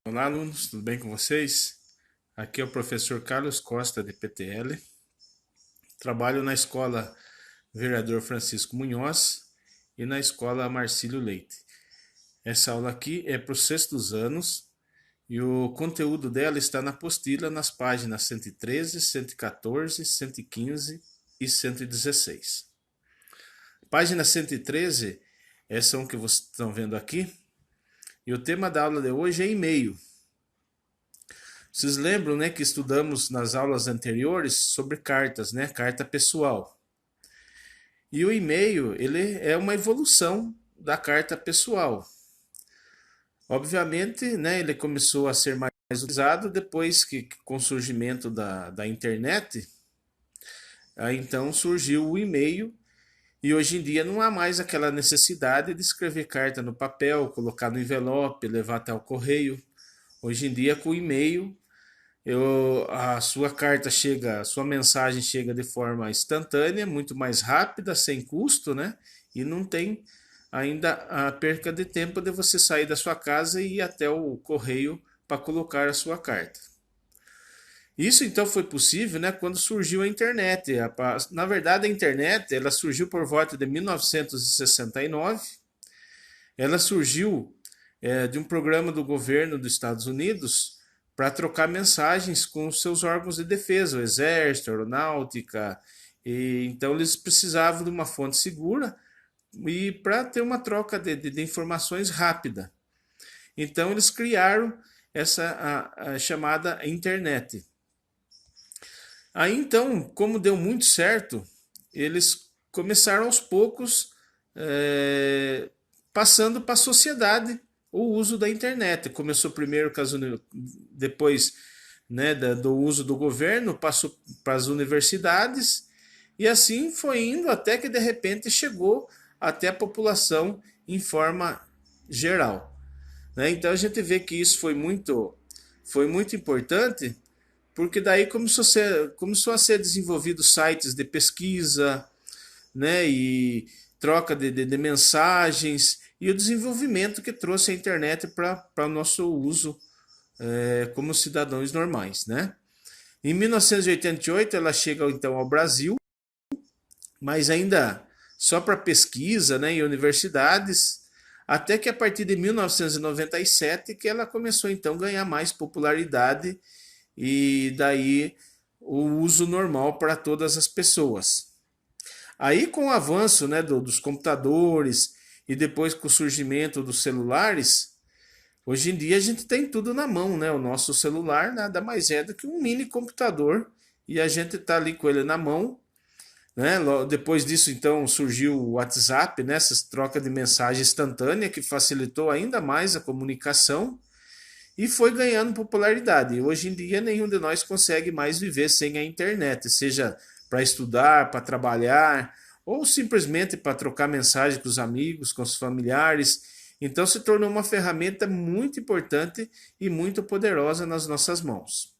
Olá, alunos, tudo bem com vocês? Aqui é o professor Carlos Costa, de PTL. Trabalho na escola Vereador Francisco Munhoz e na escola Marcílio Leite. Essa aula aqui é para os sextos anos e o conteúdo dela está na apostila nas páginas 113, 114, 115 e 116. Página 113, essa que vocês estão vendo aqui, e o tema da aula de hoje é e-mail. Vocês lembram, né, que estudamos nas aulas anteriores sobre cartas, né, carta pessoal. E o e-mail, ele é uma evolução da carta pessoal. Obviamente, né, ele começou a ser mais utilizado depois que com o surgimento da internet, aí então surgiu o e-mail. E hoje em dia não há mais aquela necessidade de escrever carta no papel, colocar no envelope, levar até o correio. Hoje em dia, com o e-mail, a sua carta chega, a sua mensagem chega de forma instantânea, muito mais rápida, sem custo, né? E não tem ainda a perca de tempo de você sair da sua casa e ir até o correio para colocar a sua carta. Isso então foi possível, né, quando surgiu a internet. Na verdade, a internet ela surgiu por volta de 1969. Ela surgiu de um programa do governo dos Estados Unidos para trocar mensagens com os seus órgãos de defesa, o Exército, a Aeronáutica. E, então eles precisavam de uma fonte segura e para ter uma troca de informações rápida. Então eles criaram essa a chamada internet. Aí então, como deu muito certo, eles começaram aos poucos passando para a sociedade o uso da internet. Começou primeiro com depois, né, do uso do governo, passou para as universidades e assim foi indo até que de repente chegou até a população em forma geral, né? Então a gente vê que isso foi muito importante, porque daí começou a ser desenvolvidos sites de pesquisa, né, e troca de mensagens, e o desenvolvimento que trouxe a internet para o nosso uso como cidadãos normais, né? Em 1988 ela chega então ao Brasil, mas ainda só para pesquisa, né, em universidades, até que a partir de 1997 que ela começou então a ganhar mais popularidade e daí o uso normal para todas as pessoas. Aí com o avanço, né, dos computadores e depois com o surgimento dos celulares, hoje em dia a gente tem tudo na mão, né? O nosso celular nada mais é do que um mini computador e a gente está ali com ele na mão, né? Depois disso então surgiu o WhatsApp, né? Essa troca de mensagem instantânea que facilitou ainda mais a comunicação e foi ganhando popularidade. Hoje em dia nenhum de nós consegue mais viver sem a internet, seja para estudar, para trabalhar, ou simplesmente para trocar mensagem com os amigos, com os familiares. Então se tornou uma ferramenta muito importante e muito poderosa nas nossas mãos.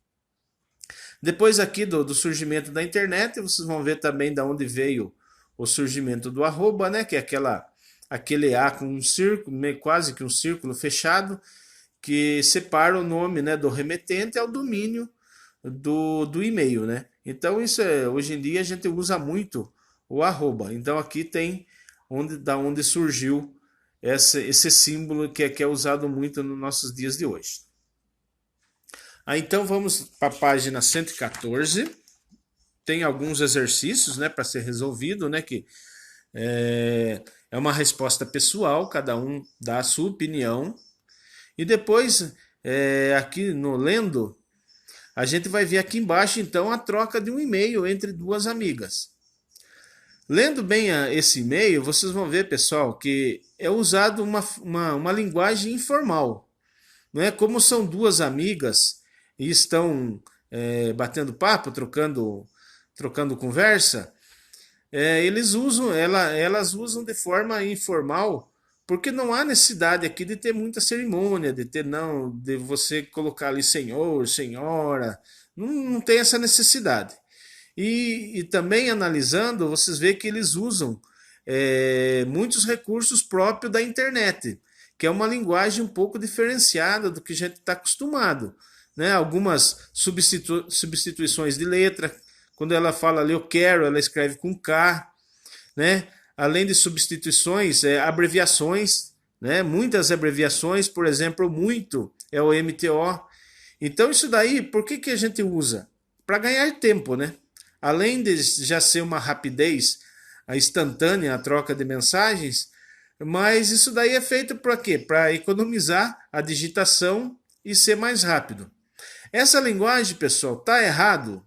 Depois aqui do surgimento da internet, vocês vão ver também de onde veio o surgimento do arroba, né? Que é aquele A com um círculo, quase que um círculo fechado, que separa o nome, né, do remetente ao domínio do e-mail, né? Então isso hoje em dia a gente usa muito o arroba. Então aqui tem da onde surgiu esse símbolo que é usado muito nos nossos dias de hoje. Aí então vamos para a página 114. Tem alguns exercícios, né, para ser resolvido, né, que é uma resposta pessoal, cada um dá a sua opinião. E depois, aqui no Lendo, a gente vai ver aqui embaixo, então, a troca de um e-mail entre duas amigas. Lendo bem esse e-mail, vocês vão ver, pessoal, que é usado uma linguagem informal. Não é? Como são duas amigas e estão batendo papo, trocando conversa, elas usam de forma informal, porque não há necessidade aqui de ter muita cerimônia, de você colocar ali senhor, senhora, não tem essa necessidade. E também analisando, vocês veem que eles usam muitos recursos próprios da internet, que é uma linguagem um pouco diferenciada do que a gente está acostumado, né? Algumas substituições de letra, quando ela fala ali eu quero, ela escreve com K, né? Além de substituições, abreviações, né? Muitas abreviações, por exemplo, muito é o MTO. Então isso daí, por que a gente usa? Para ganhar tempo, né? Além de já ser uma rapidez instantânea a troca de mensagens, mas isso daí é feito para quê? Para economizar a digitação e ser mais rápido. Essa linguagem, pessoal, tá errado?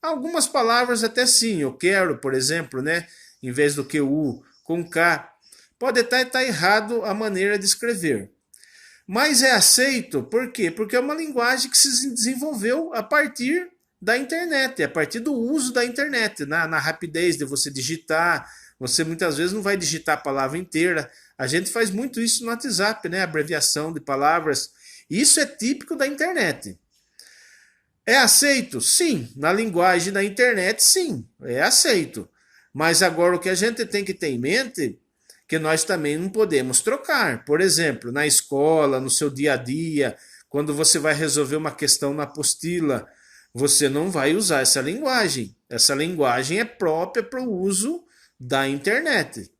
Algumas palavras até sim, eu quero, por exemplo, né? Em vez do QU, com K. Pode até estar errado a maneira de escrever. Mas é aceito, por quê? Porque é uma linguagem que se desenvolveu a partir da internet, a partir do uso da internet, na rapidez de você digitar. Você muitas vezes não vai digitar a palavra inteira. A gente faz muito isso no WhatsApp, né? Abreviação de palavras. Isso é típico da internet. É aceito? Sim. Na linguagem da internet, sim. É aceito. Mas agora o que a gente tem que ter em mente que nós também não podemos trocar. Por exemplo, na escola, no seu dia a dia, quando você vai resolver uma questão na apostila, você não vai usar essa linguagem. Essa linguagem é própria para o uso da internet,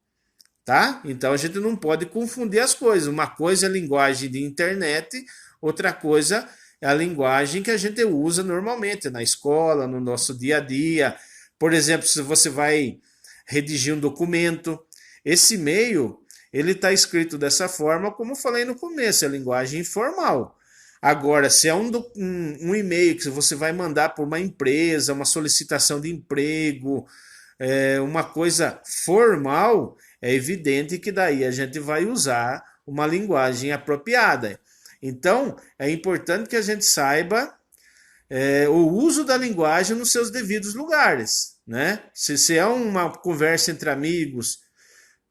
tá? Então a gente não pode confundir as coisas. Uma coisa é a linguagem de internet, outra coisa é a linguagem que a gente usa normalmente na escola, no nosso dia a dia. Por exemplo, se você vai redigir um documento, esse e-mail ele está escrito dessa forma, como eu falei no começo, é linguagem informal. Agora, se é um e-mail que você vai mandar por uma empresa, uma solicitação de emprego, uma coisa formal, é evidente que daí a gente vai usar uma linguagem apropriada. Então, é importante que a gente saiba o uso da linguagem nos seus devidos lugares, né? Se é uma conversa entre amigos,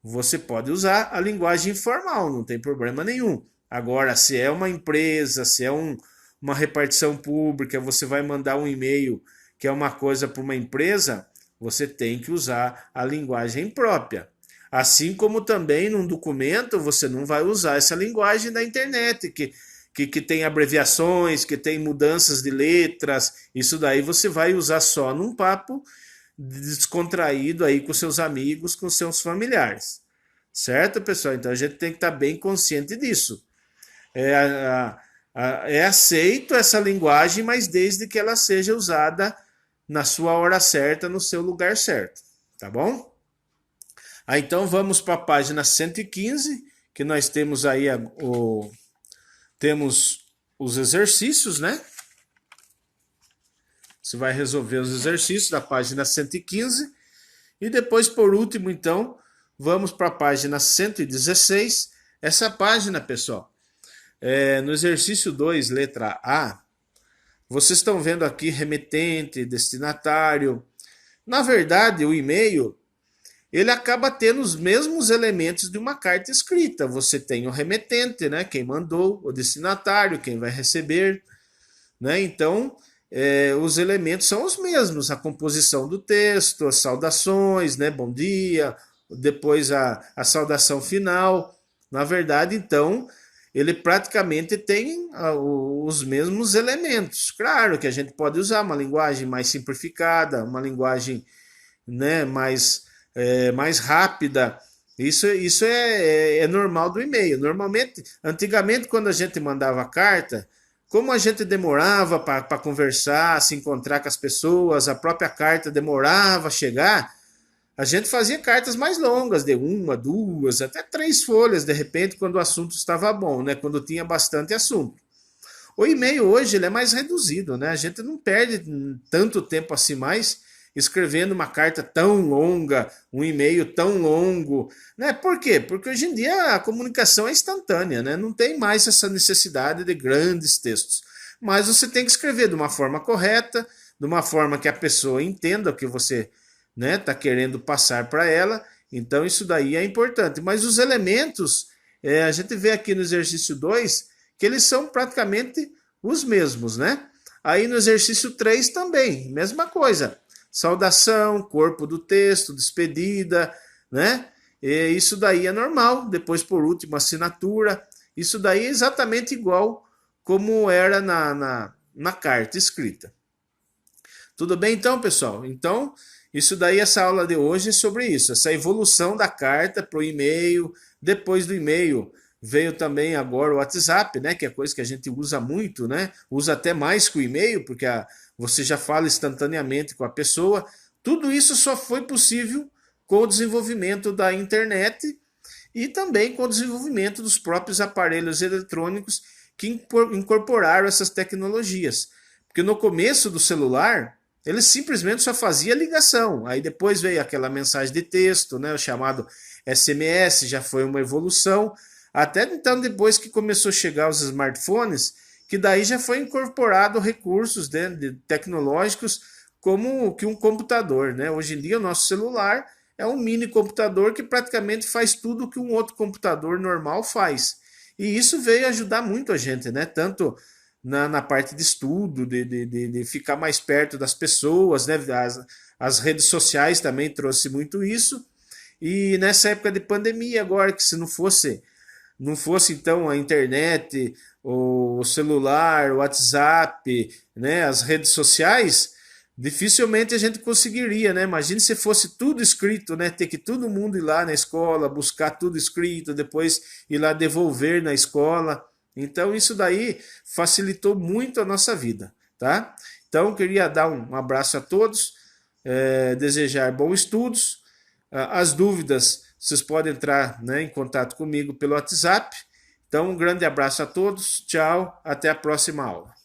você pode usar a linguagem informal, não tem problema nenhum. Agora, se é uma empresa, se é uma repartição pública, você vai mandar um e-mail que é uma coisa para uma empresa, você tem que usar a linguagem própria. Assim como também num documento, você não vai usar essa linguagem da internet, que tem abreviações, que tem mudanças de letras. Isso daí você vai usar só num papo descontraído aí com seus amigos, com seus familiares. Certo, pessoal? Então a gente tem que estar bem consciente disso. É aceito essa linguagem, mas desde que ela seja usada na sua hora certa, no seu lugar certo. Tá bom? Então vamos para a página 115, que nós temos aí temos os exercícios, né? Você vai resolver os exercícios da página 115. E depois, por último, então, vamos para a página 116. Essa página, pessoal, no exercício 2, letra A, vocês estão vendo aqui remetente, destinatário. Na verdade, o e-mail, ele acaba tendo os mesmos elementos de uma carta escrita. Você tem o remetente, né? Quem mandou, o destinatário, quem vai receber, né? Então, os elementos são os mesmos, a composição do texto, as saudações, né? Bom dia, depois a saudação final. Na verdade, então, ele praticamente tem os mesmos elementos. Claro que a gente pode usar uma linguagem mais simplificada, uma linguagem, né, mais rápida. Isso é normal do e-mail. Normalmente, antigamente, quando a gente mandava carta, como a gente demorava para conversar, se encontrar com as pessoas, a própria carta demorava a chegar, a gente fazia cartas mais longas, de 1, 2, até 3 folhas, de repente, quando o assunto estava bom, né? Quando tinha bastante assunto. O e-mail hoje ele é mais reduzido, né? A gente não perde tanto tempo assim mais escrevendo uma carta tão longa, um e-mail tão longo, né? Por quê? Porque hoje em dia a comunicação é instantânea, né? Não tem mais essa necessidade de grandes textos. Mas você tem que escrever de uma forma correta, de uma forma que a pessoa entenda o que você, né, tá querendo passar para ela. Então isso daí é importante. Mas os elementos, a gente vê aqui no exercício 2, que eles são praticamente os mesmos, né? Aí no exercício 3 também, mesma coisa. Saudação, corpo do texto, despedida, né? E isso daí é normal. Depois, por último, assinatura. Isso daí é exatamente igual como era na carta escrita. Tudo bem então, pessoal? Então, isso daí, essa aula de hoje é sobre isso, essa evolução da carta para o e-mail. Depois do e-mail veio também agora o WhatsApp, né? Que é coisa que a gente usa muito, né? Usa até mais que o e-mail, porque você já fala instantaneamente com a pessoa. Tudo isso só foi possível com o desenvolvimento da internet e também com o desenvolvimento dos próprios aparelhos eletrônicos que incorporaram essas tecnologias. Porque no começo do celular, ele simplesmente só fazia ligação. Aí depois veio aquela mensagem de texto, né, o chamado SMS, já foi uma evolução. Até então, depois que começou a chegar os smartphones, que daí já foi incorporado recursos tecnológicos como que um computador, né? Hoje em dia, o nosso celular é um mini computador que praticamente faz tudo o que um outro computador normal faz. E isso veio ajudar muito a gente, né? Tanto na parte de estudo, de ficar mais perto das pessoas, né? As redes sociais também trouxe muito isso. E nessa época de pandemia agora, que se não fosse então a internet, o celular, o WhatsApp, né, as redes sociais, dificilmente a gente conseguiria, né? Imagine se fosse tudo escrito, né? Ter que todo mundo ir lá na escola, buscar tudo escrito, depois ir lá devolver na escola. Então isso daí facilitou muito a nossa vida, tá? Então queria dar um abraço a todos, desejar bons estudos. As dúvidas, vocês podem entrar, né, em contato comigo pelo WhatsApp. Então um grande abraço a todos, tchau, até a próxima aula.